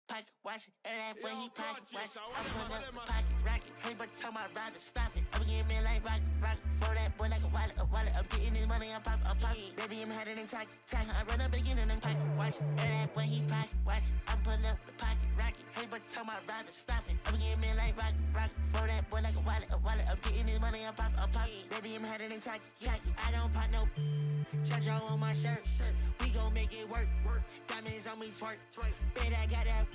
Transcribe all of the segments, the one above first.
pocket watch it, and that when he pocket watch it. I'm pulling up the pocket rocket. Hey, but tell my rider stop it. I'm getting me like rocket. For that boy like a wallet. I'm getting this money, I'm pocket. Baby, I'm heading in tacky. I run up again and I'm pocket watch it, and that when he pocket watch it. I'm pulling up the pocket rocket. Hey, but tell my rider stop it. I'm getting me like rocket. For that boy like a wallet. I'm getting this money, I'm pocket. Baby, I'm heading in tacky. I don't pop no. Chacho on my shirt. We gon' make it work. Diamonds on me twerk. Bet I got that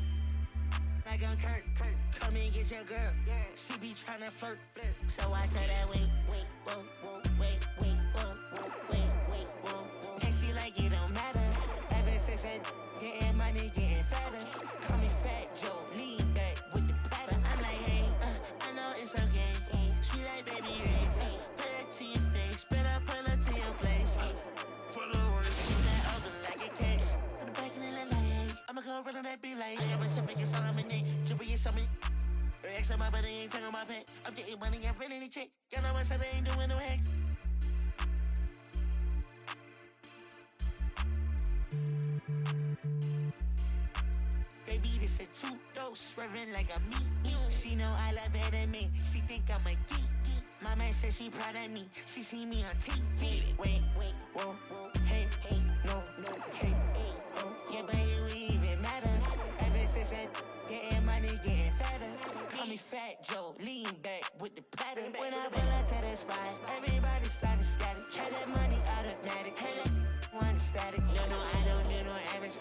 like I'm Kurt. Come and get your girl. She be tryna flirt. So I tell that wait, whoa, wait, whoa. And she like it don't matter. Ever since I getting money, getting fatter. Call me Fat Joe, lean back with the platter. I'm like, hey, I know it's okay. Sweet like baby rings. Put it to your face, better pull it to your place. I'ma go run on that beat like I got my shit fingers all on my neck. Jewelry is on me. X on my body, ain't taking my pants. I'm getting money, I'm running the check. Y'all know my son ain't doing no hacks. Baby, this a two-dose, swerving like a meat. She know I love her than me. She think I'm a geek. My man said she proud of me. She see me on TV. Wait, whoa, hey, no, hey, oh, yeah, but you even matter. Ever since I getting money, getting fatter. Call me Fat Joe, lean back with the platter. When I pull up to the spot, everybody started scatter. Try that money automatic. Hey, that one static. No, I don't do no average.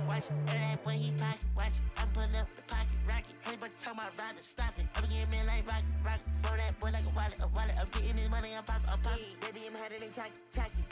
Watch, and that when he pocket watch, I'm pulling up the pocket rocket. Hey, but tell my rider stop it. I'm getting me like rocket. For that boy like a wallet. I'm getting this money, I'm poppin'. Baby, I'm headed in tacky.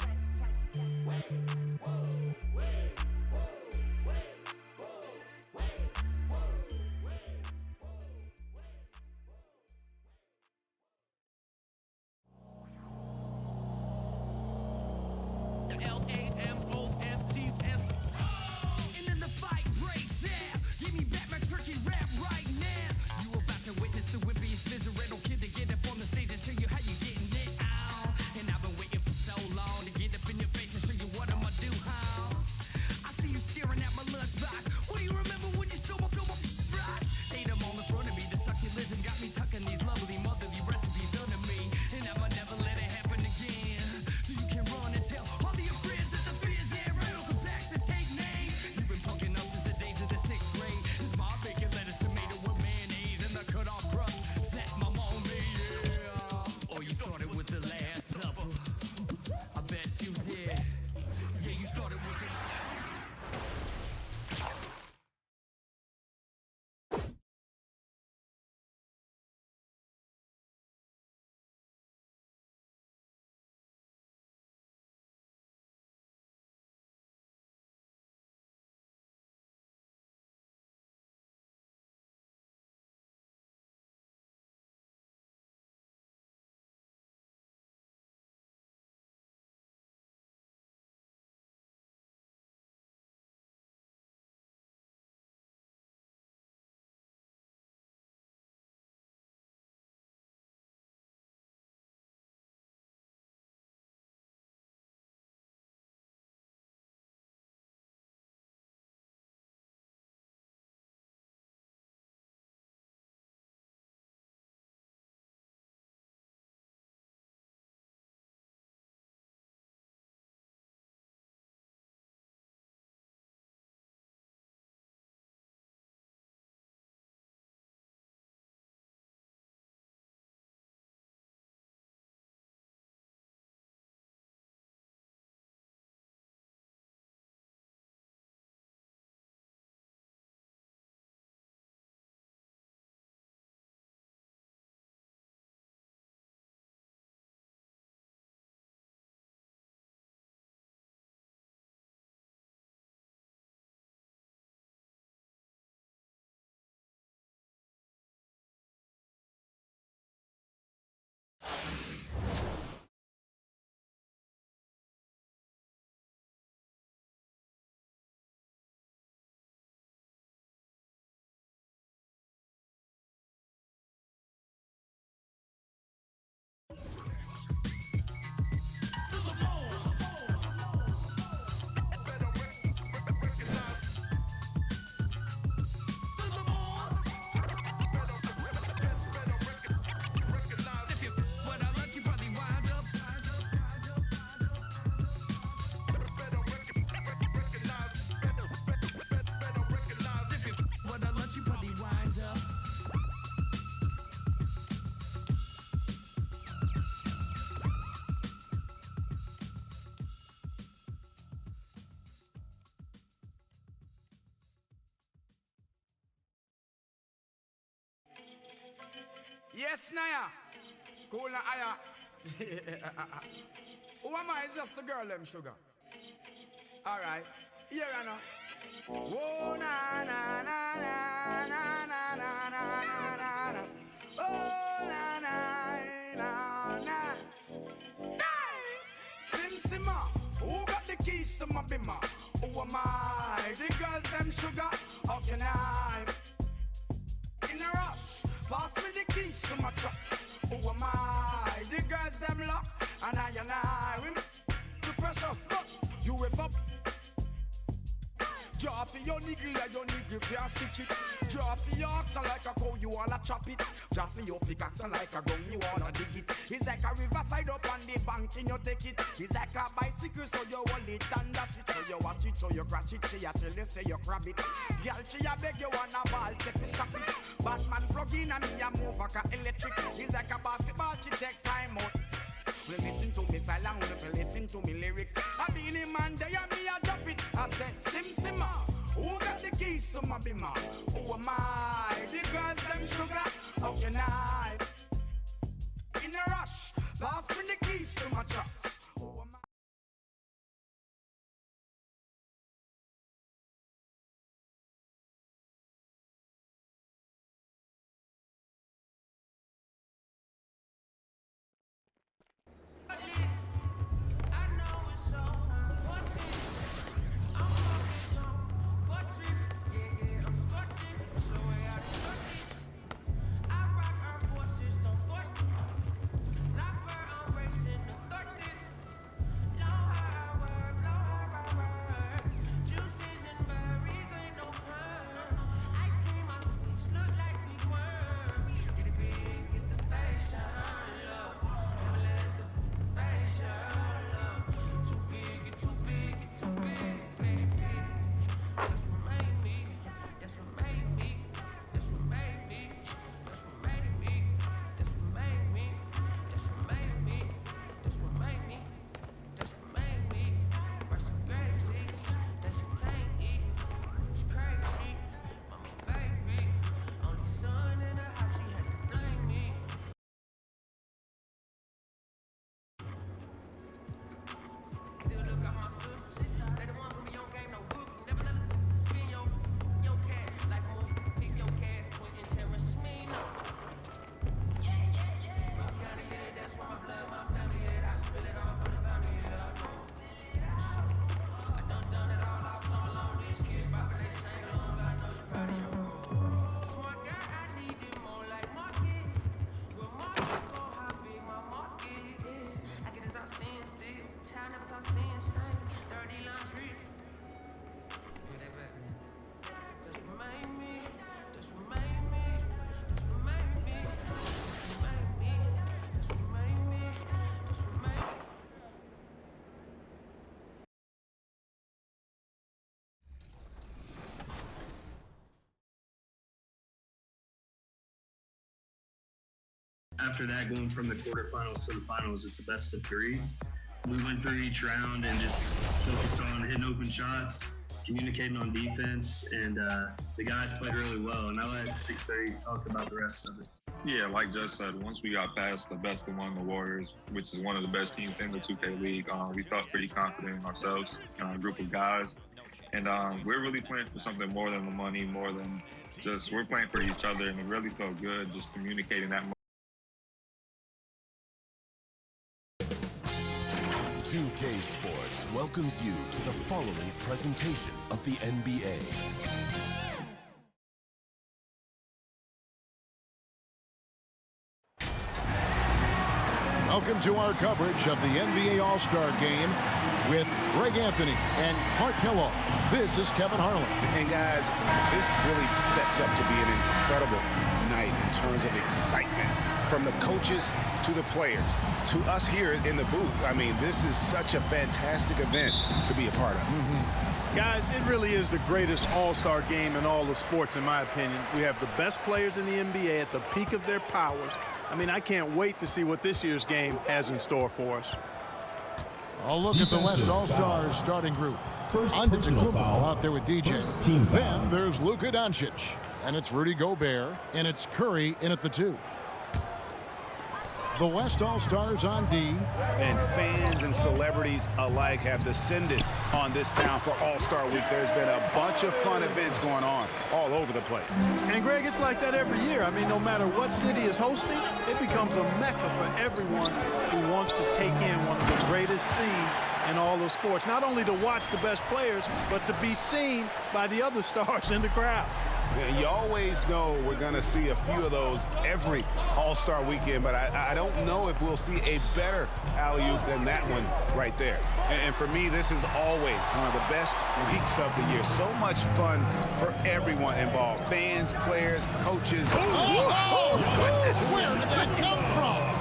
Yes, Naya. Cool na aya. Who am I? It's just the girl, them sugar. Alright. Here I know. Whoa, na na na na na na na na na na. Oh, na na na na. Sim Simma. Who got the keys to my bimmer? Who am I? The girls, them sugar. How can I? In a rush. Pass me the keys to my trucks. Who am I? The girls, them lock. And I. We too precious, but you whip up. Draw for your niggle like your niggle can't stitch it. Draw for your oxen like a cow, you wanna chop it. Draw for your pickaxe like a gun, you wanna dig it. It's like a riverside up on the bank and you take it. It's like a bicycle, so you hold it and dash it. So you watch it, so you crash it. She a tell you, say you grab it. Girl, she a beg you wanna ball, say fi stop it. Batman plug in and me a move like a electric. It's like a basketball, she take time out. Well, listen to me silent, well, listen to me lyrics. I be in a man, they and me a drop it. I said, Sim Simma, who got the keys to my bimmer? Who am I? The girls, them sugar, how can I? In a rush, pass me the keys to my trucks. Who am I? After that, going from the quarterfinals to the finals, it's a best of three. We went through each round and just focused on hitting open shots, communicating on defense, and the guys played really well. And I'll let 630 talk about the rest of it. Yeah, like Josh said, once we got past the best of one, the Warriors, which is one of the best teams in the 2K League, we felt pretty confident in ourselves, a group of guys. And we're really playing for something more than the money, more than just, we're playing for each other, and it really felt good just communicating that much. 2K Sports welcomes you to the following presentation of the NBA. Welcome to our coverage of the NBA All-Star Game with Greg Anthony and Clark Kellogg. This is Kevin Harlan. And guys, this really sets up to be an incredible night in terms of excitement. From the coaches to the players, to us here in the booth. I mean, this is such a fantastic event to be a part of. Guys, it really is the greatest all-star game in all the sports, in my opinion. We have the best players in the NBA at the peak of their powers. I mean, I can't wait to see what this year's game has in store for us. I'll look at the West All-Stars starting group. Antetokounmpo out there with DJ. Then there's Luka Doncic. And it's Rudy Gobert. And it's Curry in at the 2. The West All-Stars on D. And fans and celebrities alike have descended on this town for All-Star Week. There's been a bunch of fun events going on all over the place. And, Greg, it's like that every year. I mean, no matter what city is hosting, it becomes a mecca for everyone who wants to take in one of the greatest scenes in all of sports. Not only to watch the best players, but to be seen by the other stars in the crowd. Yeah, you always know we're going to see a few of those every All-Star weekend, but I don't know if we'll see a better alley-oop than that one right there. And for me, this is always one of the best weeks of the year. So much fun for everyone involved. Fans, players, coaches. Oh, goodness! Where did that come from?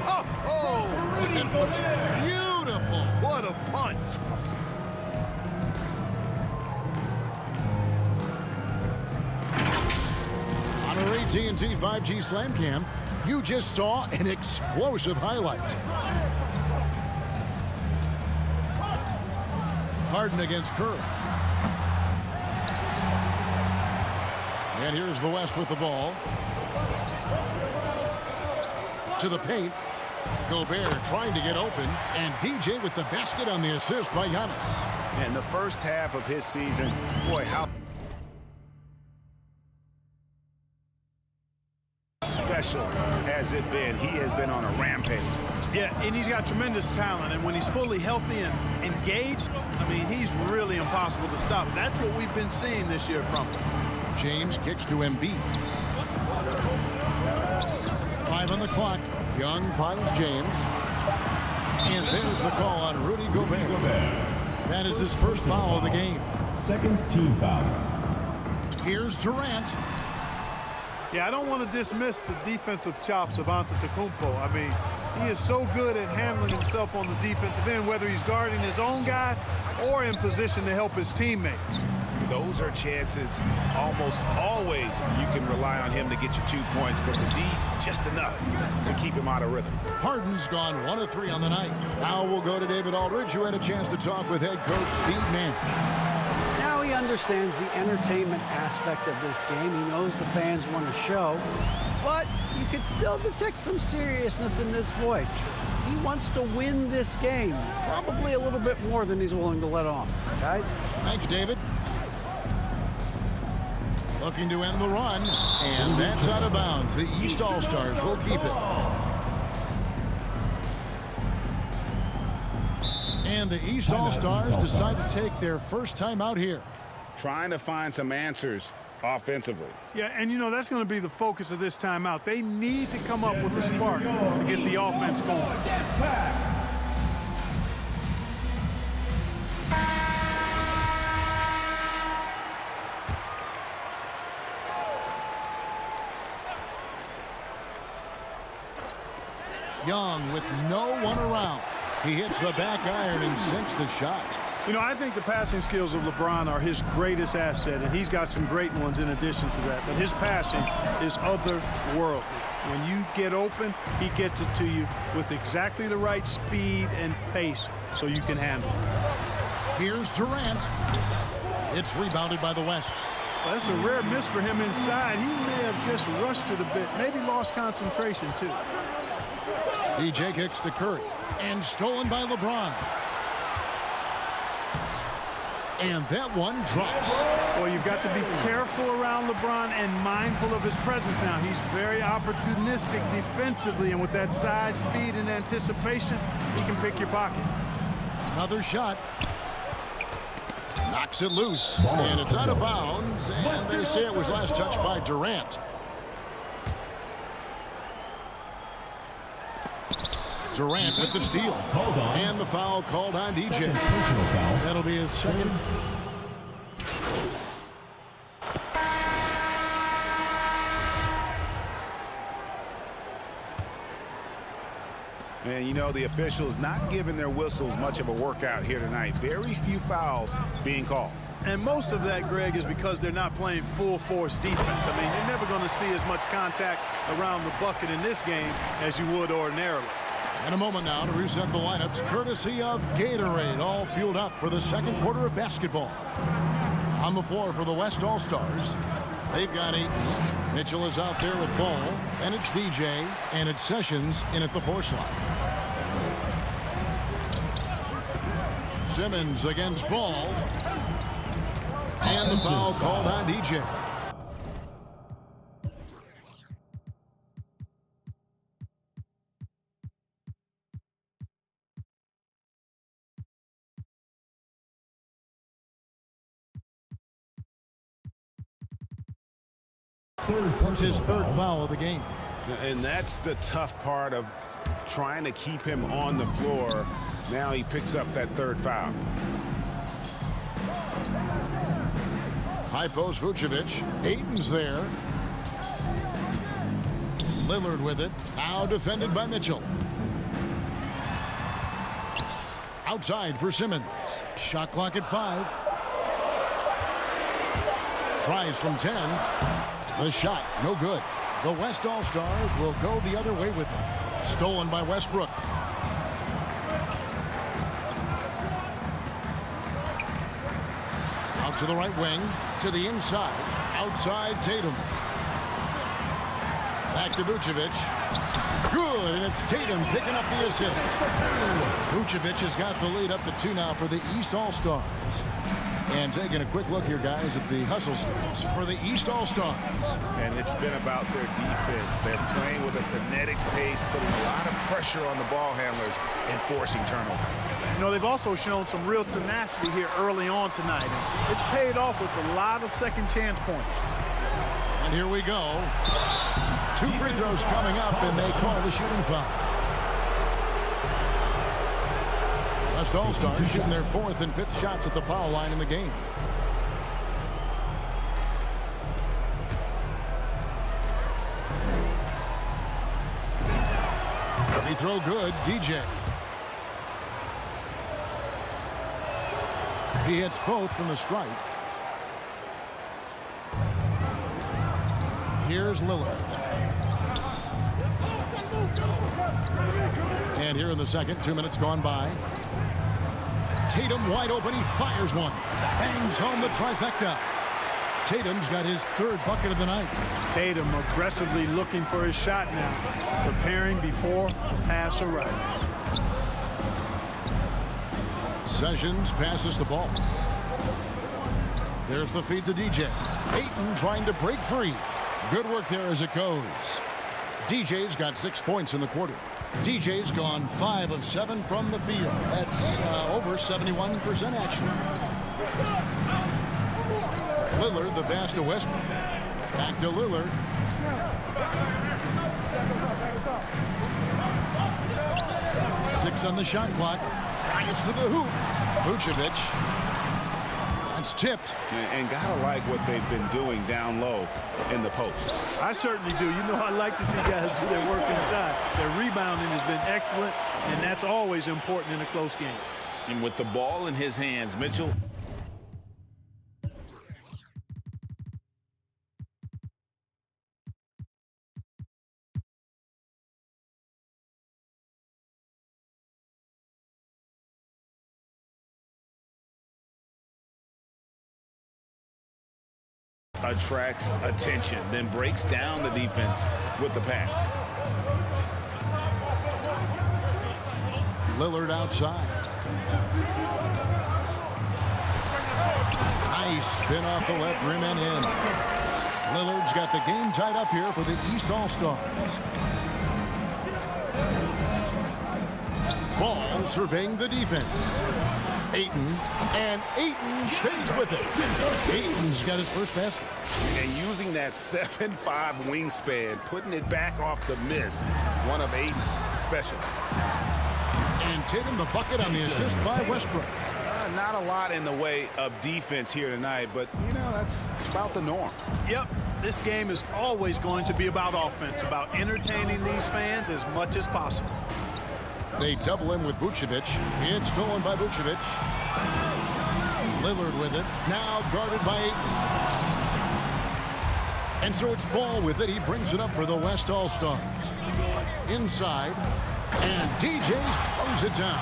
It was beautiful. What a punch. On our AT&T 5G Slam Cam, you just saw an explosive highlight. Harden against Curry. And here's the West with the ball. To the paint. Gobert trying to get open. And DJ with the basket on the assist by Giannis. In the first half of his season, boy, how special has it been? He has been on a rampage. Yeah, and he's got tremendous talent, and when he's fully healthy and engaged, I mean, he's really impossible to stop. That's what we've been seeing this year from him. James kicks to Embiid. 5 on the clock. Young finds James. And there's the call on Rudy Gobert. That is his first foul of the game. Second team foul. Here's Durant. Yeah, I don't want to dismiss the defensive chops of Antetokounmpo. I mean, he is so good at handling himself on the defensive end, whether he's guarding his own guy or in position to help his teammates. Those are chances almost always you can rely on him to get you 2 points, but the D just enough to keep him out of rhythm. Harden's gone 1 of 3 on the night. Now we'll go to David Aldridge, who had a chance to talk with head coach Steve Nash. Now he understands the entertainment aspect of this game. He knows the fans want to show, but you could still detect some seriousness in this voice. He wants to win this game, probably a little bit more than he's willing to let on. Guys? Thanks, David. Looking to end the run, and that's out of bounds. The East All-Stars will keep it. And the East All-Stars decide to take their first time out here. Trying to find some answers offensively. Yeah, and you know, that's going to be the focus of this timeout. They need to come up with a spark to get the offense going. Young with no one around. He hits the back iron and sinks the shot. You know, I think the passing skills of LeBron are his greatest asset, and he's got some great ones in addition to that. But his passing is otherworldly. When you get open, he gets it to you with exactly the right speed and pace so you can handle it. Here's Durant. It's rebounded by the West. Well, that's a rare miss for him inside. He may have just rushed it a bit, maybe lost concentration too. DJ kicks to Curry, and stolen by LeBron. And that one drops. Well, you've got to be careful around LeBron and mindful of his presence now. He's very opportunistic defensively, and with that size, speed, and anticipation, he can pick your pocket. Another shot. Knocks it loose, and it's out of bounds, and they say it was last touched by Durant. Durant with the steal. And the foul called on DJ. That'll be his second. And you know, the officials not giving their whistles much of a workout here tonight. Very few fouls being called. And most of that, Greg, is because they're not playing full force defense. I mean, you're never going to see as much contact around the bucket in this game as you would ordinarily. In a moment now to reset the lineups, courtesy of Gatorade, all fueled up for the second quarter of basketball. On the floor for the West All-Stars, They've got 8. Mitchell is out there with ball, and it's DJ, and it's Sessions in at the 4 slot. Simmons against Ball, and the foul called on DJ. That's his 3rd foul of the game. And that's the tough part of trying to keep him on the floor. Now he picks up that 3rd foul. High post Vucevic. Ayton's there. Lillard with it. Now defended by Mitchell. Outside for Simmons. Shot clock at 5. Tries from 10. The shot, no good. The West All-Stars will go the other way with it. Stolen by Westbrook. Out to the right wing, to the inside. Outside Tatum. Back to Vucevic. Good, and it's Tatum picking up the assist. Vucevic has got the lead up to 2 now for the East All-Stars. And taking a quick look here, guys, at the hustle stats for the East All-Stars. And it's been about their defense. They're playing with a frenetic pace, putting a lot of pressure on the ball handlers and forcing turnovers. You know, they've also shown some real tenacity here early on tonight. And it's paid off with a lot of second chance points. And here we go. 2 free throws coming up, and they call the shooting foul. West All-Stars shooting their 4th and 5th shots at the foul line in the game. Free throw good, DJ. He hits both from the stripe. Here's Lillard. And here in the second, 2 minutes gone by. Tatum wide open, he fires one. Bangs home the trifecta. Tatum's got his 3rd bucket of the night. Tatum aggressively looking for his shot now. Preparing before pass arrives. Sessions passes the ball. There's the feed to DJ. Ayton trying to break free. Good work there as it goes. DJ's got 6 points in the quarter. DJ's gone 5 of 7 from the field. That's over 71% actually. Lillard, the pass to Westbrook. Back to Lillard. Six on the shot clock. Drives to the hoop. Vucevic. It's tipped. And gotta like what they've been doing down low in the post. I certainly do. You know, I like to see guys do their work inside. Their rebounding has been excellent, and that's always important in a close game. And with the ball in his hands, Mitchell. Attracts attention, then breaks down the defense with the pass. Lillard outside. Nice spin off the left rim and in. Lillard's got the game tied up here for the East All-Stars. Ball surveying the defense. Ayton, and Ayton stays with it. Ayton's got his first basket. And using that 7'5" wingspan, putting it back off the miss, one of Ayton's specialists. And Tatum the bucket on the assist by Westbrook. Not a lot in the way of defense here tonight, but, you know, that's about the norm. Yep, this game is always going to be about offense, about entertaining these fans as much as possible. They double him with Vucevic. It's stolen by Vucevic. Lillard with it. Now guarded by Ayton. And so it's Ball with it. He brings it up for the West All-Stars. Inside. And DJ throws it down.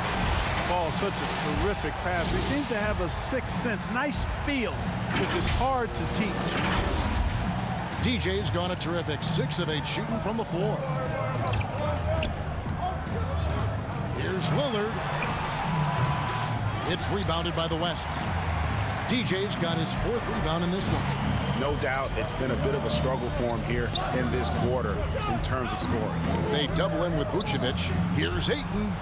Ball, such a terrific pass. He seems to have a sixth sense. Nice feel, which is hard to teach. DJ's gone a terrific 6 of 8 shooting from the floor. Here's Lillard. It's rebounded by the West. DJ's got his 4th rebound in this one. No doubt it's been a bit of a struggle for him here in this quarter in terms of scoring. They double in with Vucevic. Here's Ayton.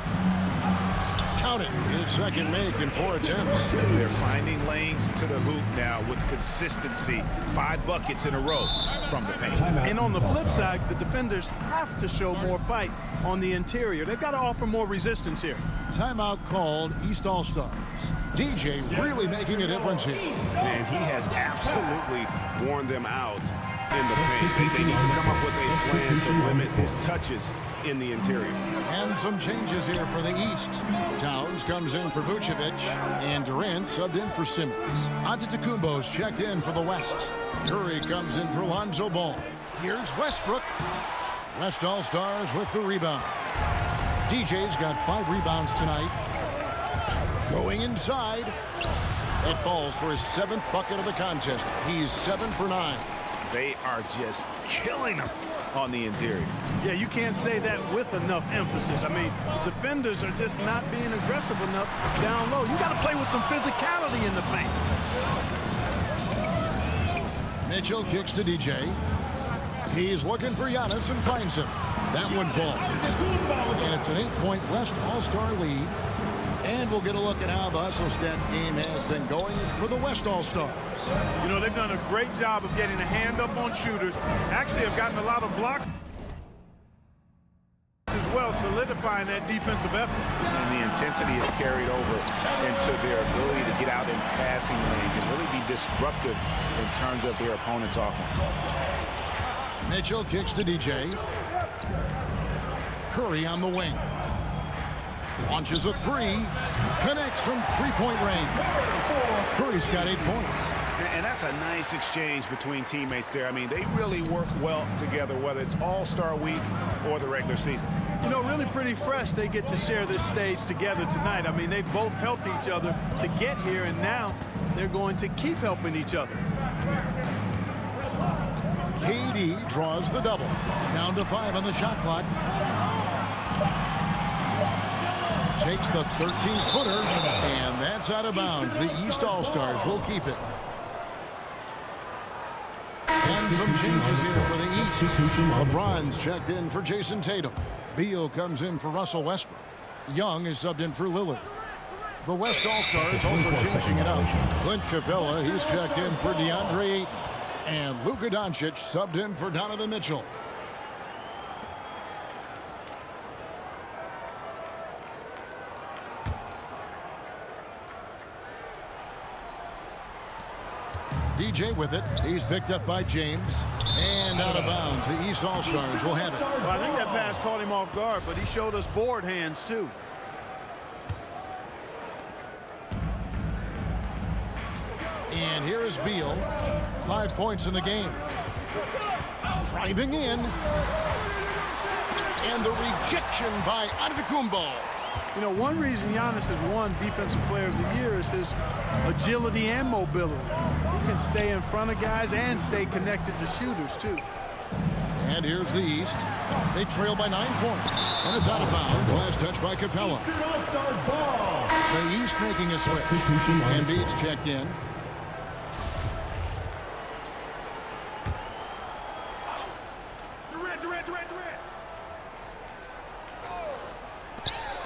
Count it. His second make in 4 attempts. They're finding lanes to the hoop now with consistency. 5 buckets in a row from the paint. And on the flip side, the defenders have to show more fight on the interior. They've got to offer more resistance here. Timeout called. East All-Stars. DJ really making a difference here. And he has absolutely worn them out in the paint. They need to come up with a plan to limit his touches in the interior. And some changes here for the East. Towns comes in for Vucevic, and Durant subbed in for Simmons. Antetokounmpo's checked in for the West. Curry comes in for Lonzo Ball. Here's Westbrook. West All-Stars with the rebound. DJ's got 5 rebounds tonight. Going inside. It falls for his 7th bucket of the contest. He's 7 for 9. They are just killing him on the interior. Yeah, you can't say that with enough emphasis. I mean, the defenders are just not being aggressive enough down low. You got to play with some physicality in the paint. Mitchell kicks to DJ. He's looking for Giannis and finds him. That one falls. And it's an 8-point West All-Star lead. And we'll get a look at how the Hustle Stat game has been going for the West All-Stars. You know, they've done a great job of getting a hand up on shooters. Actually, have gotten a lot of blocks as well, solidifying that defensive effort. And the intensity is carried over into their ability to get out in passing lanes and really be disruptive in terms of their opponent's offense. Mitchell kicks to DJ. Curry on the wing. Launches a 3. Connects from 3-point range. Curry's got 8 points. And that's a nice exchange between teammates there. I mean, they really work well together, whether it's All-Star Week or the regular season. You know, really pretty fresh they get to share this stage together tonight. I mean, they've both helped each other to get here, and now they're going to keep helping each other. KD draws the double. Down to 5 on the shot clock. Takes the 13-footer, and that's out of bounds. The East All-Stars will keep it. And some changes here for the East. LeBron's checked in for Jason Tatum. Beal comes in for Russell Westbrook. Young is subbed in for Lillard. The West All-Stars also changing it up. Clint Capella, he's checked in for DeAndre Ayton. And Luka Doncic subbed in for Donovan Mitchell. DJ with it. He's picked up by James. And out of bounds. The East All-Stars will have it. Well, I think that pass caught him off guard, but he showed us board hands, too. And here is Beal. 5 points in the game. Driving in. And the rejection by Antetokounmpo. You know, one reason Giannis has won Defensive Player of the Year is his agility and mobility. He can stay in front of guys and stay connected to shooters, too. And here's the East. They trail by 9 points. And it's out of bounds. Last touch by Capella. The East making a switch. Embiid's checked in.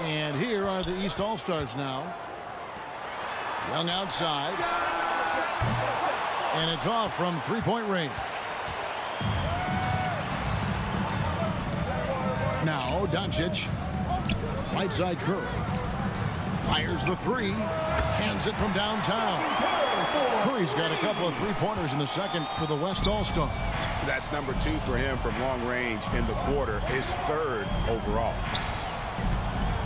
And here are the East All-Stars now. Young outside. And it's off from 3-point range. Now Doncic. Right side Curry. Fires the 3. Hands it from downtown. Curry's got a couple of 3-pointers in the second for the West All-Stars. That's number 2 for him from long range in the quarter. His 3rd overall.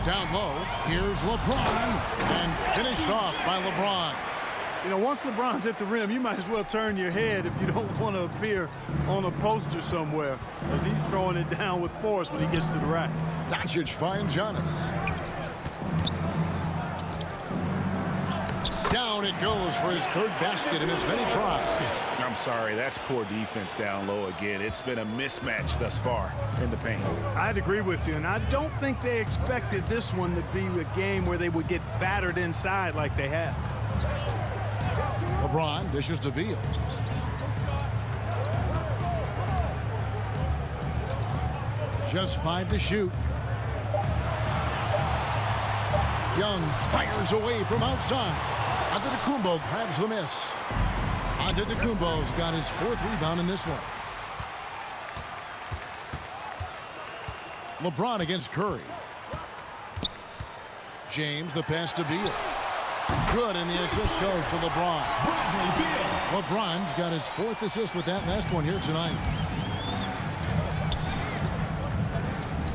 Down low, here's LeBron, and finished off by LeBron. You know, once LeBron's at the rim, you might as well turn your head if you don't want to appear on a poster somewhere, as he's throwing it down with force when he gets to the rack. Doncic finds Giannis. Down it goes for his third basket in as many tries. I'm sorry, that's poor defense down low again. It's been a mismatch thus far in the paint. I'd agree with you, and I don't think they expected this one to be a game where they would get battered inside like they have. LeBron dishes to Beal. Just 5 to shoot. Young fires away from outside. Antetokounmpo grabs the miss. Antetokounmpo's got his 4th rebound in this one. LeBron against Curry. James, the pass to Beal. Good, and the assist goes to LeBron. LeBron's got his 4th assist with that last one here tonight.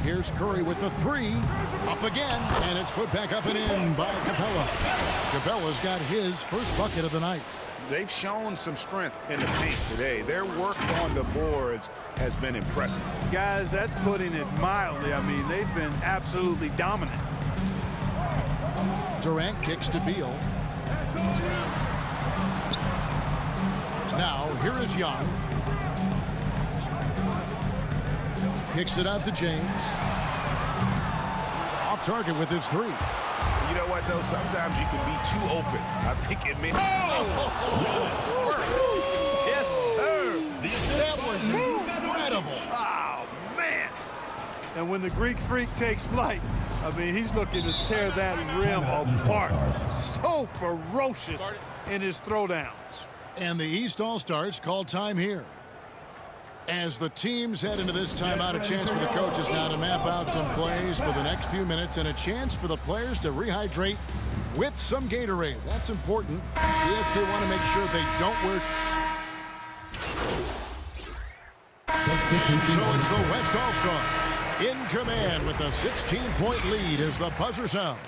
Here's Curry with the 3. Up again, and it's put back up and in by Capella. Capella's got his first bucket of the night. They've shown some strength in the paint today. Their work on the boards has been impressive. Guys, that's putting it mildly. I mean, they've been absolutely dominant. Durant kicks to Beal. Now, here is Young. Kicks it out to James. Off target with his 3. You know what, though? Sometimes you can be too open. I think it may... Yes, sir. That was incredible. Oh, man. And when the Greek Freak takes flight, I mean, he's looking to tear that rim apart. So ferocious in his throwdowns. And the East All-Stars call time here. As the teams head into this timeout, a chance for the coaches now to map out some plays for the next few minutes and a chance for the players to rehydrate with some Gatorade. That's important if they want to make sure they don't wear. So it's the West All-Stars in command with a 16-point lead as the buzzer sounds.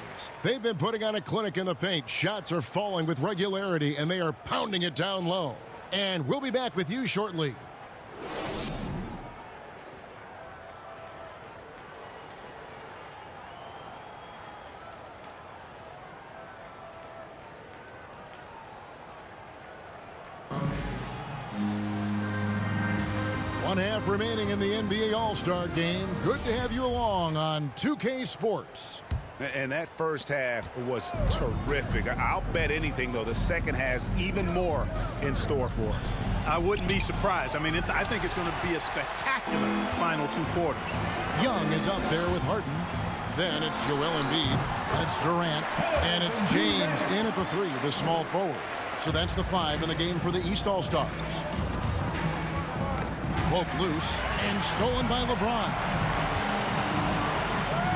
They've been putting on a clinic in the paint. Shots are falling with regularity, and they are pounding it down low. And we'll be back with you shortly. One half remaining in the NBA All-Star game. Good to have you along on 2K Sports. And that first half was terrific. I'll bet anything, though, the second has even more in store for it. I wouldn't be surprised. I mean, I think it's going to be a spectacular final 2 quarters. Young is up there with Harden. Then it's Joel Embiid. That's Durant. And it's James in at the 3, the small forward. So that's the 5 in the game for the East All-Stars. Poke loose and stolen by LeBron.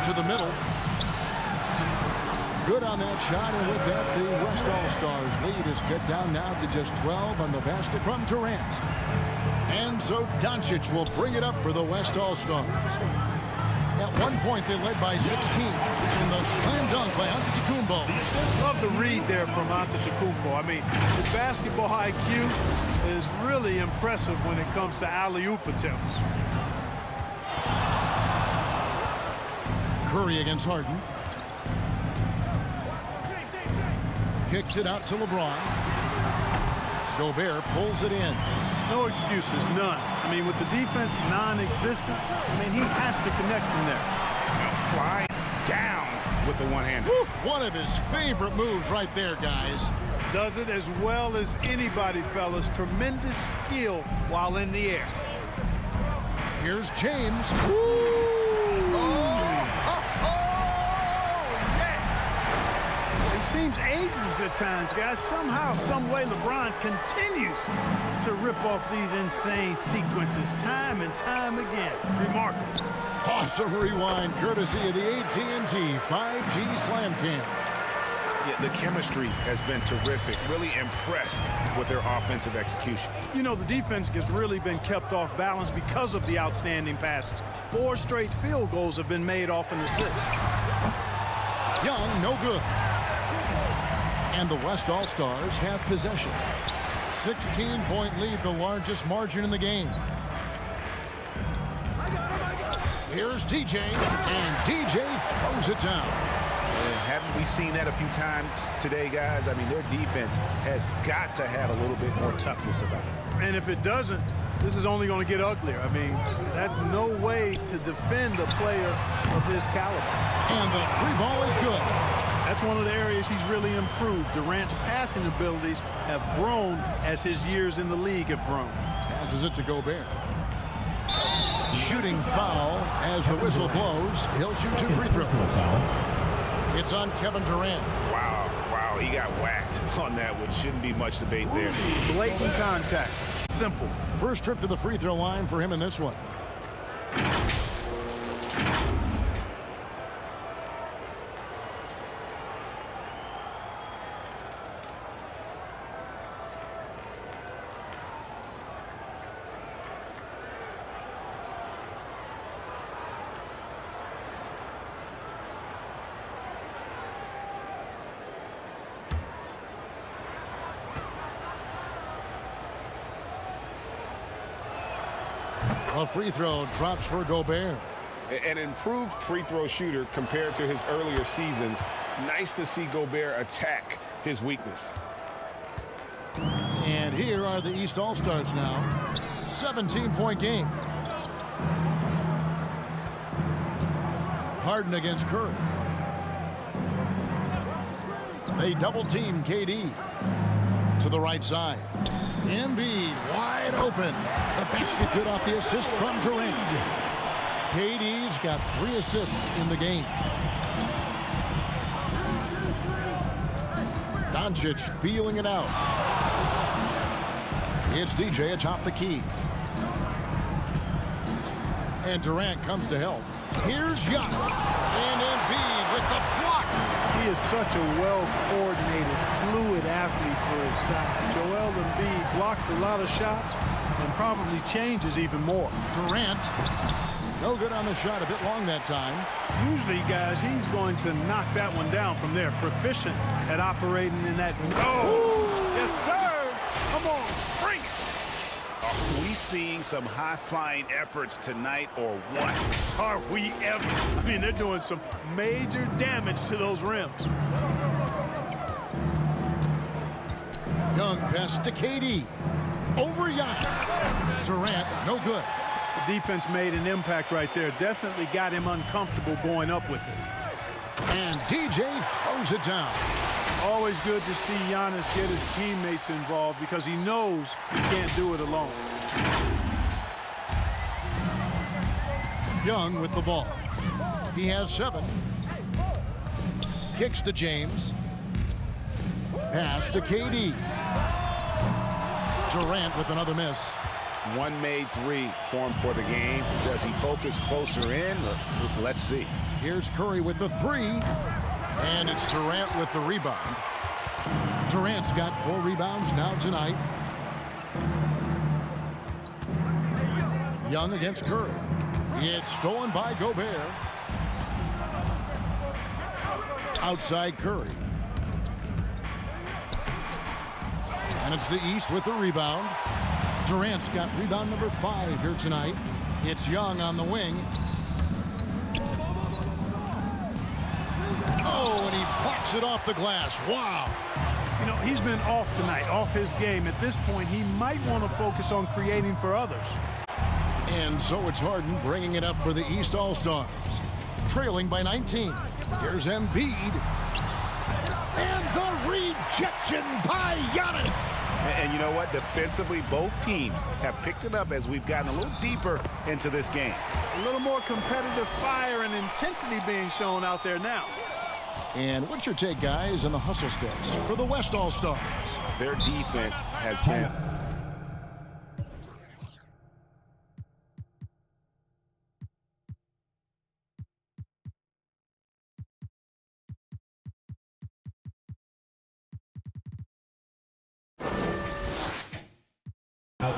To the middle. Good on that shot, and with that, the West All-Stars lead is cut down now to just 12 on the basket from Durant. And so Doncic will bring it up for the West All-Stars. At one point, they led by 16 in the slam dunk by Antetokounmpo. Love the read there from Antetokounmpo. I mean, his basketball IQ is really impressive when it comes to alley-oop attempts. Curry against Harden. Kicks it out to LeBron. Gobert pulls it in. No excuses, none. I mean, with the defense non-existent, I mean, he has to connect from there. Flying down with the one-hand. One of his favorite moves right there, guys. Does it as well as anybody, fellas. Tremendous skill while in the air. Here's James. Seems ages at times, guys. Somehow, some way, LeBron continues to rip off these insane sequences time and time again. Remarkable. Awesome rewind, courtesy of the AT&T 5G Slam Cam. Yeah, the chemistry has been terrific. Really impressed with their offensive execution. You know, the defense has really been kept off balance because of the outstanding passes. 4 straight field goals have been made off an assist. Young, no good. And the West All-Stars have possession. 16-point lead, the largest margin in the game. Here's DJ, and DJ throws it down. haven't we seen that a few times today, guys? I mean, their defense has got to have a little bit more toughness about it. And if it doesn't, this is only going to get uglier. I mean, that's no way to defend a player of his caliber. And the three ball is good. That's one of the areas he's really improved. Durant's passing abilities have grown as his years in the league have grown. Passes it to Gobert. Shooting foul as the whistle blows. He'll shoot 2 free throws. It's on Kevin Durant. Wow, he got whacked on that one. Shouldn't be much debate there. Blatant contact. Simple. First trip to the free throw line for him in this one. A free throw drops for Gobert. An improved free throw shooter compared to his earlier seasons. Nice to see Gobert attack his weakness. And here are the East All-Stars now. 17-point game. Harden against Curry. They double-team KD to the right side. Embiid wide open. The basket good off the assist from Durant. KD's got 3 assists in the game. Doncic feeling it out. It's DJ atop the key. And Durant comes to help. Here's Giannis. And Embiid with the block. He is such a well-coordinated, fluid athlete for his size. Joel Embiid blocks a lot of shots and probably changes even more. Durant, no good on the shot, a bit long that time. Usually, guys, he's going to knock that one down from there. Proficient at operating in that. Oh, yes, sir. Come on, bring it. Are we seeing some high-flying efforts tonight or what? Are we ever? I mean, they're doing some major damage to those rims. Young pass to KD. Over Giannis. Durant, no good. The defense made an impact right there. Definitely got him uncomfortable going up with it. And DJ throws it down. Always good to see Giannis get his teammates involved because he knows he can't do it alone. Young with the ball. He has 7. Kicks to James. Pass to KD. Durant with another miss. One made 3 for him for the game. Does he focus closer in? Let's see. Here's Curry with the 3. And it's Durant with the rebound. Durant's got 4 rebounds now tonight. Young against Curry. It's stolen by Gobert. Outside Curry. And it's the East with the rebound. Durant's got rebound number 5 here tonight. It's Young on the wing. Oh, and he blocks it off the glass. Wow. You know, he's been off tonight, off his game. At this point, he might want to focus on creating for others. And so it's Harden bringing it up for the East All-Stars. Trailing by 19. Here's Embiid. And the rejection by Giannis. And you know what? Defensively, both teams have picked it up as we've gotten a little deeper into this game. A little more competitive fire and intensity being shown out there now. And what's your take, guys, on the hustle sticks for the West All-Stars? Their defense has been...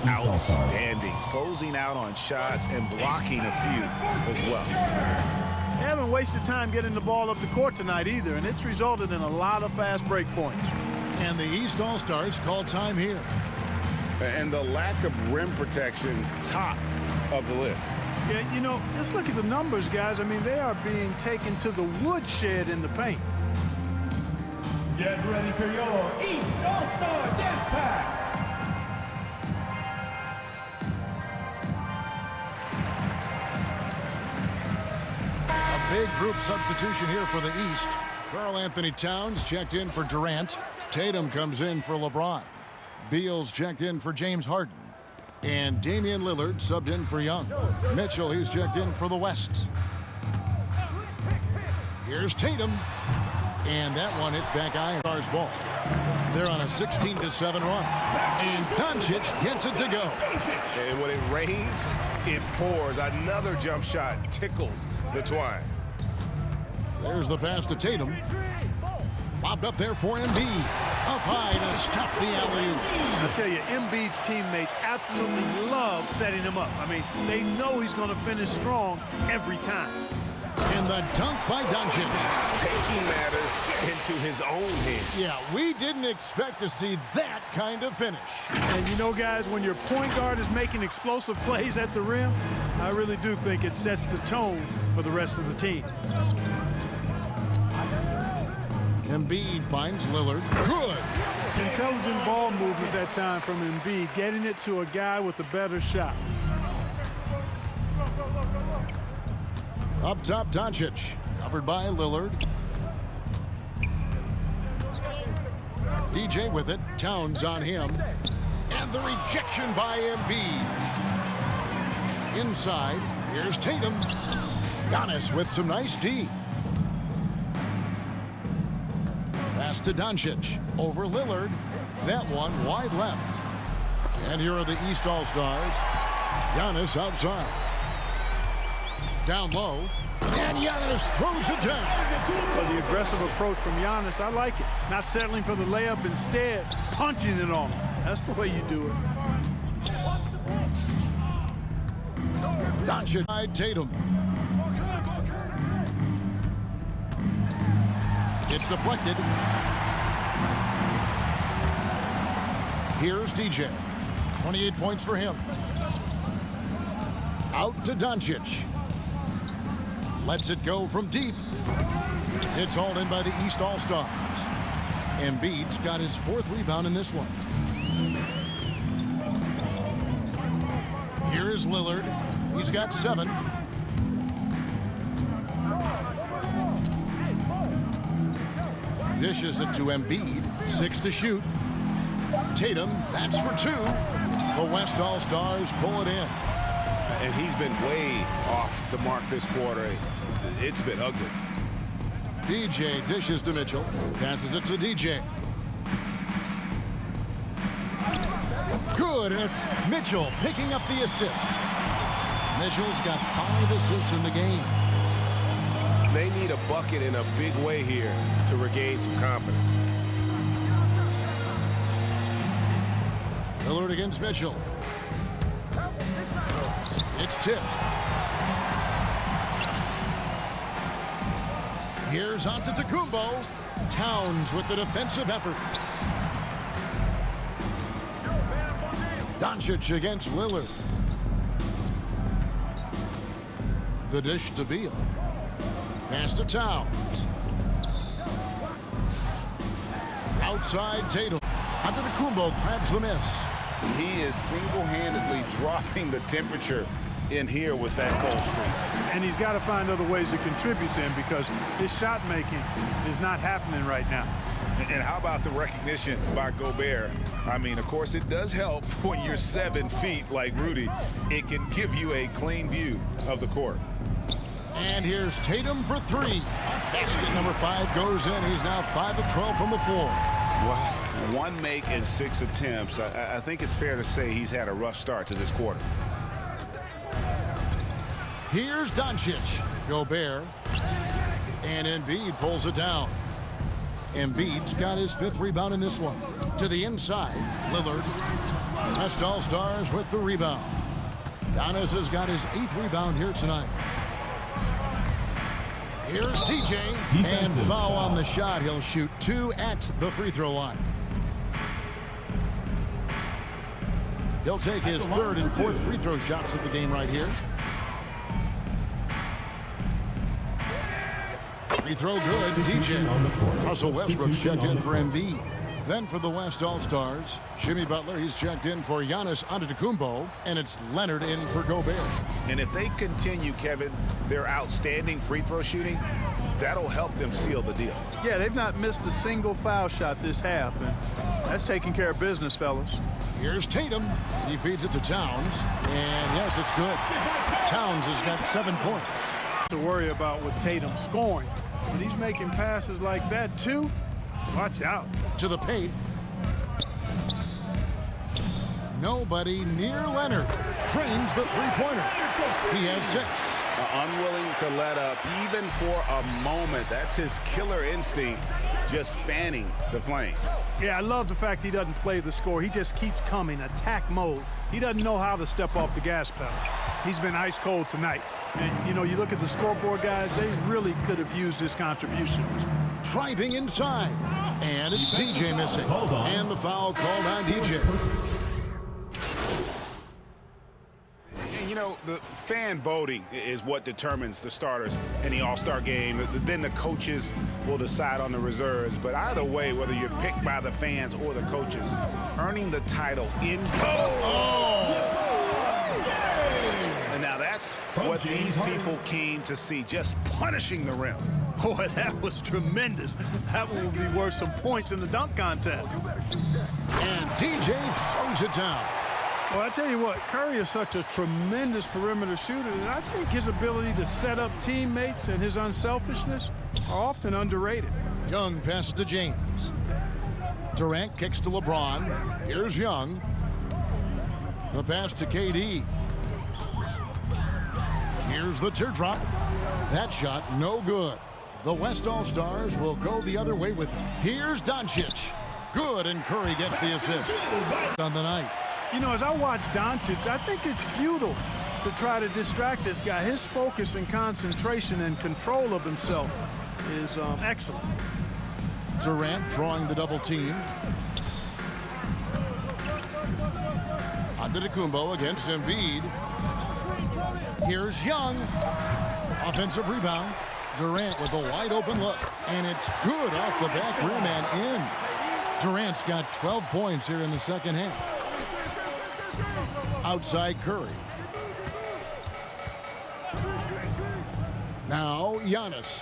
outstanding, closing out on shots and blocking a few as well. They haven't wasted time getting the ball up the court tonight either, and it's resulted in a lot of fast break points. And the East All-Stars call time here. And the lack of rim protection, top of the list. Yeah, you know, just look at the numbers, guys. I mean, they are being taken to the woodshed in the paint. Get ready for your East All-Star Dance Pack. A big group substitution here for the East. Karl-Anthony Towns checked in for Durant. Tatum comes in for LeBron. Beals checked in for James Harden. And Damian Lillard subbed in for Young. Mitchell, he's checked in for the West. Here's Tatum. And that one hits back Stars ball. They're on a 16-7 run. And Doncic gets it to go. And when it rains, it pours. Another jump shot tickles the twine. There's the pass to Tatum. Lobbed up there for Embiid. Up high to stuff the alley-oop. I tell you, Embiid's teammates absolutely love setting him up. I mean, they know he's going to finish strong every time. And the dunk by Doncic. Taking matters into his own hands. Yeah, we didn't expect to see that kind of finish. And you know, guys, when your point guard is making explosive plays at the rim, I really do think it sets the tone for the rest of the team. Embiid finds Lillard. Good. Intelligent ball movement that time from Embiid, getting it to a guy with a better shot. Up top, Doncic. Covered by Lillard. DJ with it. Towns on him. And the rejection by Embiid. Inside, here's Tatum. Giannis with some nice D. Pass to Doncic. Over Lillard. That one wide left. And here are the East All-Stars. Giannis outside. Down low. And Giannis throws it down. Well, the aggressive approach from Giannis, I like it. Not settling for the layup, instead punching it on him. That's the way you do it. Doncic by Tatum. It's deflected. Here's DJ. 28 points for him. Out to Doncic. Lets it go from deep. It's hauled in by the East All-Stars. Embiid's got his 4th rebound in this one. Here is Lillard. He's got 7. Dishes it to Embiid. 6 to shoot. Tatum, that's for 2. The West All-Stars pull it in. And he's been way off the mark this quarter. It's been ugly. DJ dishes to Mitchell. Passes it to DJ. Good, and it's Mitchell picking up the assist. Mitchell's got 5 assists in the game. They need a bucket in a big way here to regain some confidence. Lillard against Mitchell. It's tipped. Here's Antetokounmpo. Towns with the defensive effort. Doncic against Lillard. The dish to Beal. Pass to Towns. Outside Tatum. Antetokounmpo grabs the miss. He is single-handedly dropping the temperature in here with that cold streak. And he's got to find other ways to contribute then, because his shot making is not happening right now. And how about the recognition by Gobert? I mean, of course, it does help when you're 7 feet like Rudy. It can give you a clean view of the court. And here's Tatum for 3. Basket number 5 goes in. He's now 5 of 12 from the floor. Well, 1 make and 6 attempts. I think it's fair to say he's had a rough start to this quarter. Here's Doncic. Gobert. And Embiid pulls it down. Embiid's got his 5th rebound in this one. To the inside, Lillard. West All-Stars with the rebound. Giannis has got his 8th rebound here tonight. Here's TJ. And foul on the shot. He'll shoot 2 at the free throw line. He'll take his 3rd and 4th free throw shots of the game right here. Free throw good, DJ. Russell Westbrook's checked in for Embiid. Then for the West All-Stars, Jimmy Butler, he's checked in for Giannis Antetokounmpo, and it's Leonard in for Gobert. And if they continue, Kevin, their outstanding free throw shooting, that'll help them seal the deal. Yeah, they've not missed a single foul shot this half, and that's taking care of business, fellas. Here's Tatum. He feeds it to Towns, and yes, it's good. Towns has got 7 points. To worry about with Tatum scoring. When he's making passes like that, too, watch out. To the paint. Nobody near Leonard. Drains the three-pointer. He has 6. Unwilling to let up even for a moment. That's his killer instinct, just fanning the flame. Yeah, I love the fact he doesn't play the score. He just keeps coming, attack mode. He doesn't know how to step off the gas pedal. He's been ice cold tonight. And, you know, you look at the scoreboard, guys, they really could have used his contributions. Driving inside. And it's DJ missing. And the foul called on DJ. You know, the fan voting is what determines the starters in the All-Star game. Then the coaches will decide on the reserves. But either way, whether you're picked by the fans or the coaches, earning the title in gold. And now that's what these people came to see, just punishing the rim. Boy, that was tremendous. That one will be worth some points in the dunk contest. And DJ throws it down. Well, I tell you what, Curry is such a tremendous perimeter shooter, and I think his ability to set up teammates and his unselfishness are often underrated. Young passes to James. Durant kicks to LeBron. Here's Young. The pass to KD. Here's the teardrop. That shot no good. The West All-Stars will go the other way with him. Here's Doncic. Good, and Curry gets the assist on the night. You know, as I watch Doncic, I think it's futile to try to distract this guy. His focus and concentration and control of himself is excellent. Durant drawing the double team. Antetokounmpo against Embiid. Here's Young. Offensive rebound. Durant with a wide open look. And it's good off the back rim and in. Durant's got 12 points here in the second half. Outside Curry. Now Giannis.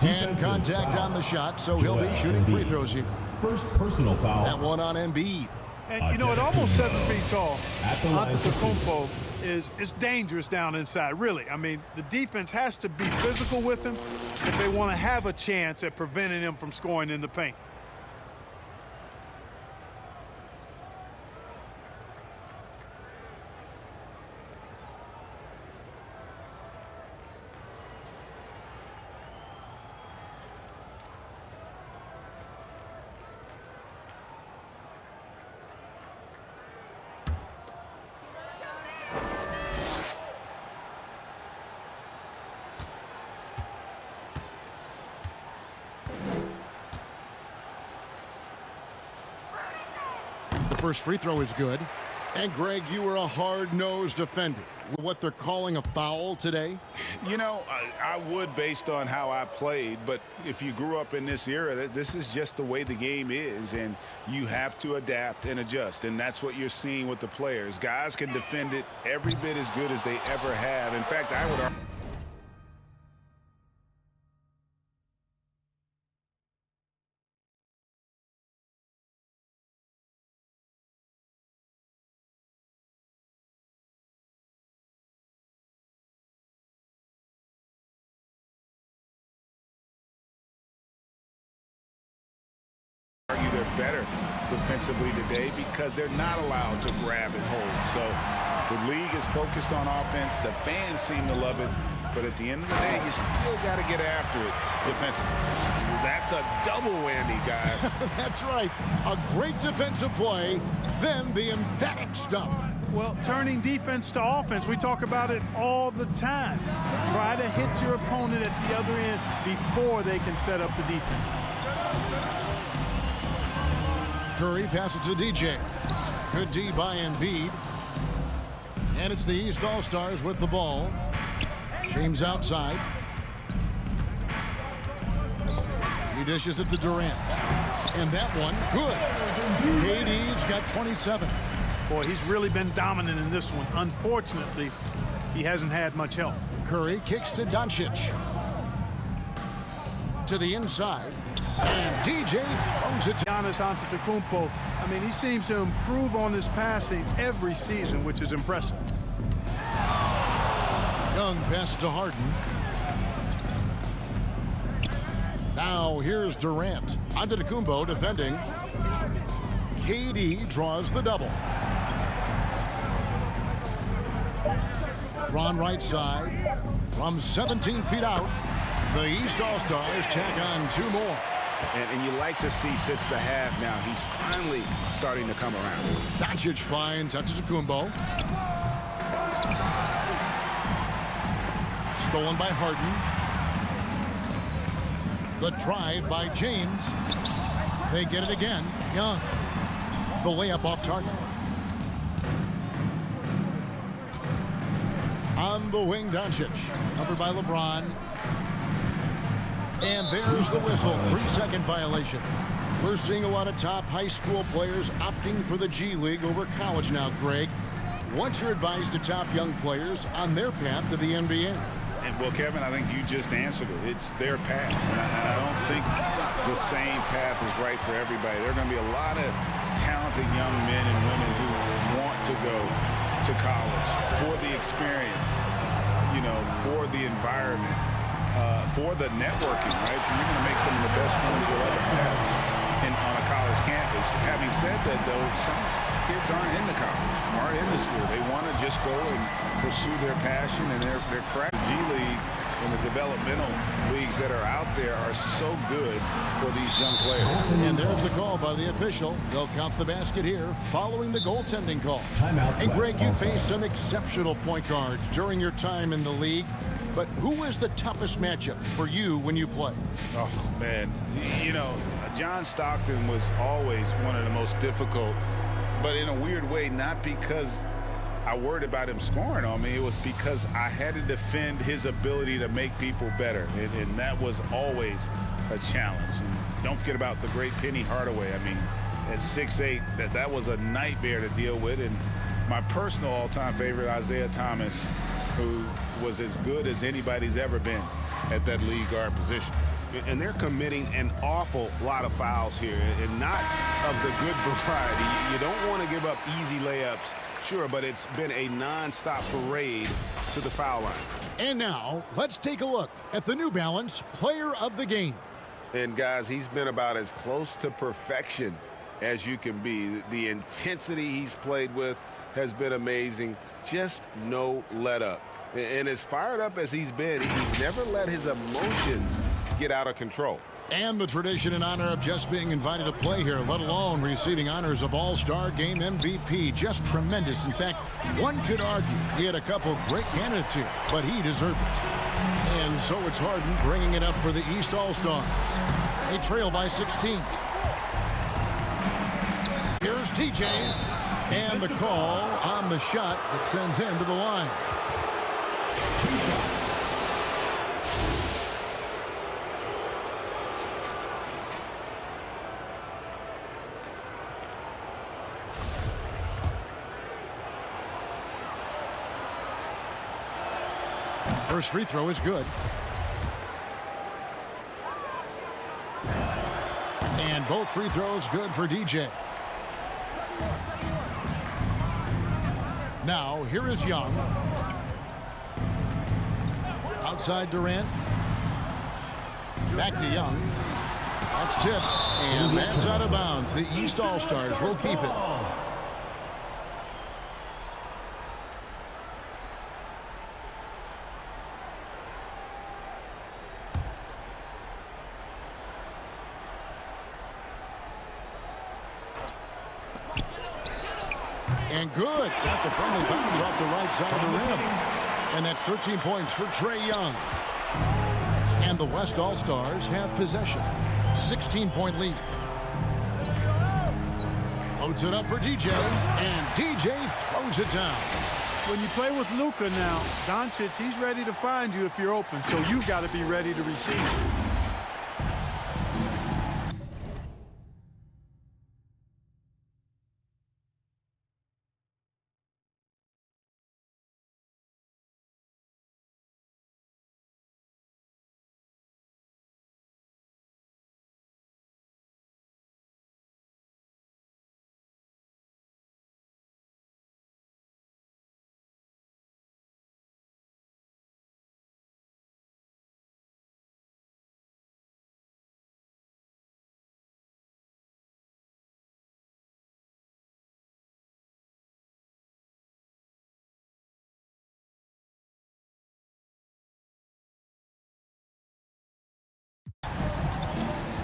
Hand contact on the shot, so he'll be shooting free throws here. First personal foul. That one on Embiid. And, you know, at almost 7 feet tall, Antetokounmpo is dangerous down inside, really. I mean, the defense has to be physical with him if they want to have a chance at preventing him from scoring in the paint. First free throw is good. And Greg, you were a hard-nosed defender. What they're calling a foul today? You know, I would based on how I played, but if you grew up in this era, this is just the way the game is, and you have to adapt and adjust, and that's what you're seeing with the players. Guys can defend it every bit as good as they ever have. In fact, I would argue they're better defensively today because they're not allowed to grab and hold. So the league is focused on offense. The fans seem to love it. But at the end of the day, you still got to get after it defensively. That's a double whammy, guys. That's right. A great defensive play, then the emphatic stuff. Well, turning defense to offense, we talk about it all the time. Try to hit your opponent at the other end before they can set up the defense. Curry passes to DJ. Good D by Embiid. And it's the East All-Stars with the ball. James outside. He dishes it to Durant. And that one, good. KD's got 27. Boy, he's really been dominant in this one. Unfortunately, he hasn't had much help. Curry kicks to Doncic. To the inside. And DJ throws it to Giannis Antetokounmpo. I mean, he seems to improve on his passing every season, which is impressive. Young passes to Harden. Now here's Durant. Antetokounmpo defending. KD draws the double. Ron right side from 17 feet out. The East All-Stars tack on 2 more. And you like to see since the half now, he's finally starting to come around. Doncic finds Antetokounmpo. Stolen by Harden. The drive by James. They get it again. Young. The layup off target. On the wing, Doncic. Covered by LeBron. And there's the whistle. 3-second violation. We're seeing a lot of top high school players opting for the G League over college now, Greg. What's your advice to top young players on their path to the NBA? And well, Kevin, I think you just answered it. It's their path. And I don't think the same path is right for everybody. There are going to be a lot of talented young men and women who want to go to college for the experience, you know, for the environment. For the networking, right? You're going to make some of the best friends you'll ever have on a college campus. Having said that, though, some kids aren't into college, aren't into school. They want to just go and pursue their passion and their craft. The G League and the developmental leagues that are out there are so good for these young players. And there's the call by the official. They'll count the basket here following the goaltending call. And Greg, you faced some exceptional point guards during your time in the league. But who was the toughest matchup for you when you played? Oh, man. You know, John Stockton was always one of the most difficult, but in a weird way, not because I worried about him scoring on me. It was because I had to defend his ability to make people better, and that was always a challenge. And don't forget about the great Penny Hardaway. I mean, at 6'8", that was a nightmare to deal with. And my personal all-time favorite, Isaiah Thomas, who was as good as anybody's ever been at that lead guard position. And they're committing an awful lot of fouls here, and not of the good variety. You don't want to give up easy layups, sure, but it's been a non-stop parade to the foul line. And now, let's take a look at the New Balance Player of the Game. And guys, he's been about as close to perfection as you can be. The intensity he's played with has been amazing. Just no let up. And as fired up as he's been, he's never let his emotions get out of control. And the tradition and honor of just being invited to play here, let alone receiving honors of All-Star Game MVP. Just tremendous. In fact, one could argue he had a couple great candidates here, but he deserved it. And so it's Harden bringing it up for the East All-Stars. They trail by 16. Here's TJ. And the call on the shot that sends him to the line. First free throw is good. And both free throws good for DJ. Now, here is Young. Outside Durant. Back to Young. That's tipped. And that's out of bounds. The East All-Stars will keep it. And good. Got the friendly bounce off the right side of the rim. And that's 13 points for Trae Young. And the West All-Stars have possession. 16-point lead. Floats it up for DJ. And DJ throws it down. When you play with Luka now, Doncic, he's ready to find you if you're open, so you've got to be ready to receive.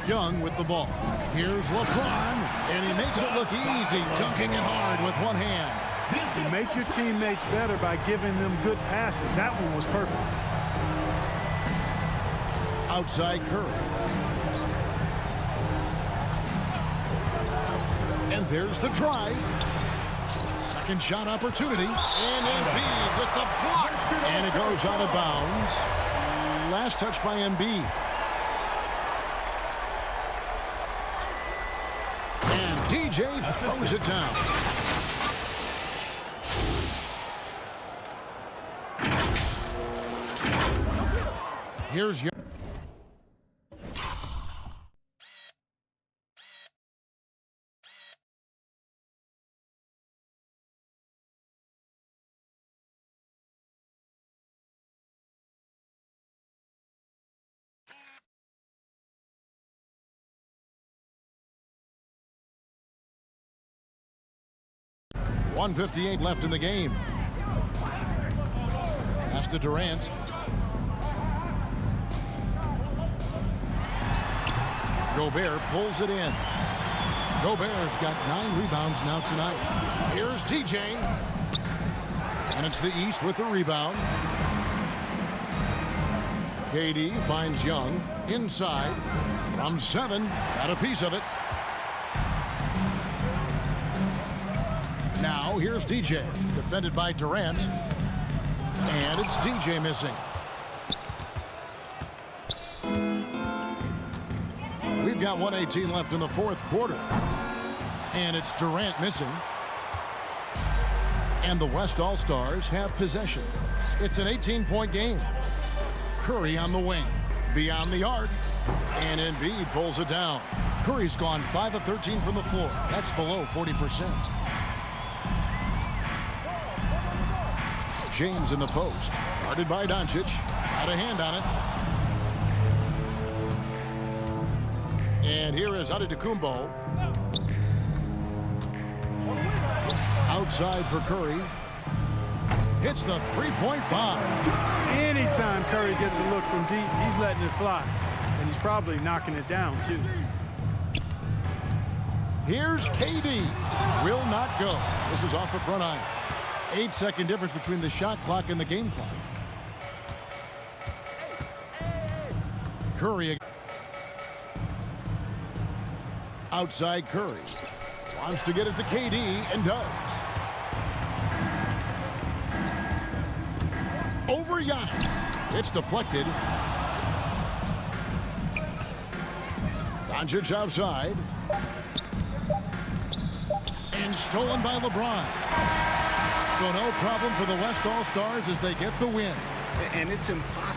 Young with the ball. Here's LeBron, and he makes it look easy, dunking it hard with one hand. You make your teammates better by giving them good passes. That one was perfect. Outside Curry. And there's the drive. Second shot opportunity. And Embiid with the block. And it goes out of bounds. Last touch by Embiid. And DJ throws it down. Here's your... .158 left in the game. Pass to Durant. Gobert pulls it in. Gobert's got 9 rebounds now tonight. Here's DJ. And it's the East with the rebound. KD finds Young inside. From 7. Got a piece of it. Now here's DJ. Defended by Durant. And it's DJ missing. We've got 1:18 left in the fourth quarter. And it's Durant missing. And the West All-Stars have possession. It's an 18-point game. Curry on the wing. Beyond the arc. And Embiid pulls it down. Curry's gone 5 of 13 from the floor. That's below 40%. James in the post. Guarded by Doncic. Got a hand on it. And here is Antetokounmpo. Outside for Curry. Hits the three-point bomb. Anytime Curry gets a look from deep, he's letting it fly. And he's probably knocking it down, too. Here's KD. Will not go. This is off the front iron. 8-second difference between the shot clock and the game clock. Curry. Outside Curry. Wants to get it to KD and does. Over Giannis. It's deflected. Doncic outside. And stolen by LeBron. So no problem for the West All-Stars as they get the win. And it's impossible.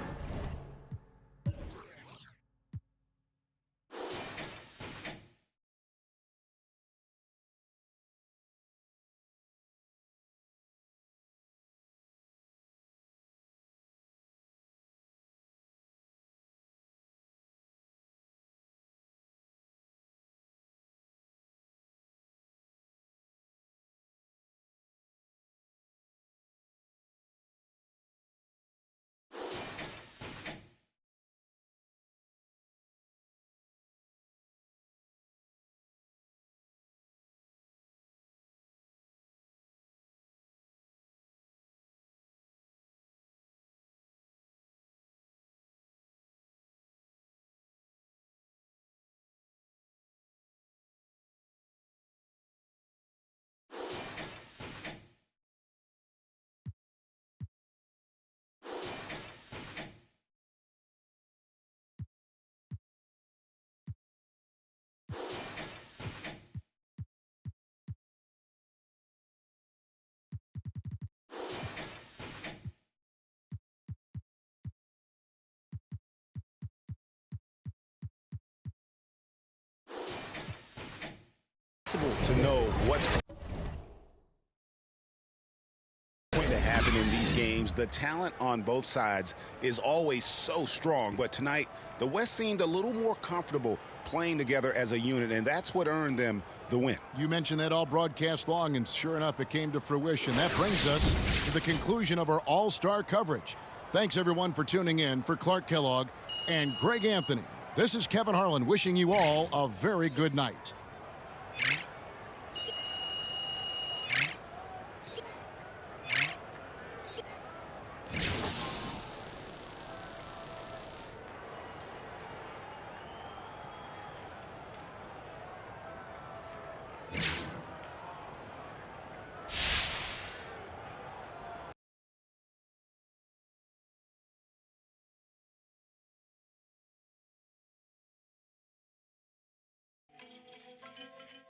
impossible to know what's going to happen in these games. The talent on both sides is always so strong, but tonight the West seemed a little more comfortable playing together as a unit, and that's what earned them the win. You mentioned that all broadcast long, and sure enough, it came to fruition. That brings us to the conclusion of our all-star coverage. Thanks, everyone, for tuning in. For Clark Kellogg and Greg Anthony, this is Kevin Harlan wishing you all a very good night.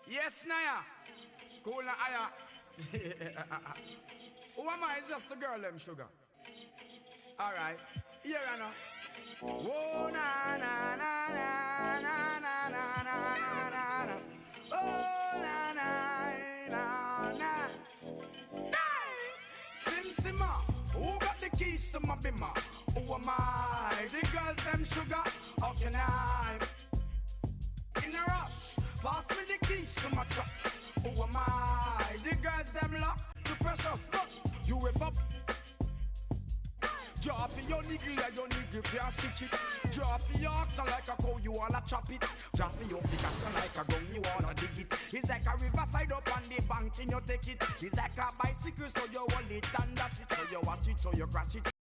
Yes, Naya. Cool na aya. Who am I? It's just a girl, them sugar. All right. Here I know. Whoa, na na na na na na na na na na. Oh, na na na na. Sim Simma. Who got the keys to my bimmer? Who am I? The girls, them sugar. How can I? In a rush. Pass me the keys to my trucks. Who am I? The girls them lock. The precious look. You whip up. Draw for your niggle like your niggle can't stitch it. Draw for your oxen like a cow, you wanna chop it. Draw for your pickaxe like a gun, you wanna dig it. It's like a riverside up on the bank and you take it. It's like a bicycle, so you hold it and dash it. So you watch it, so you crash it.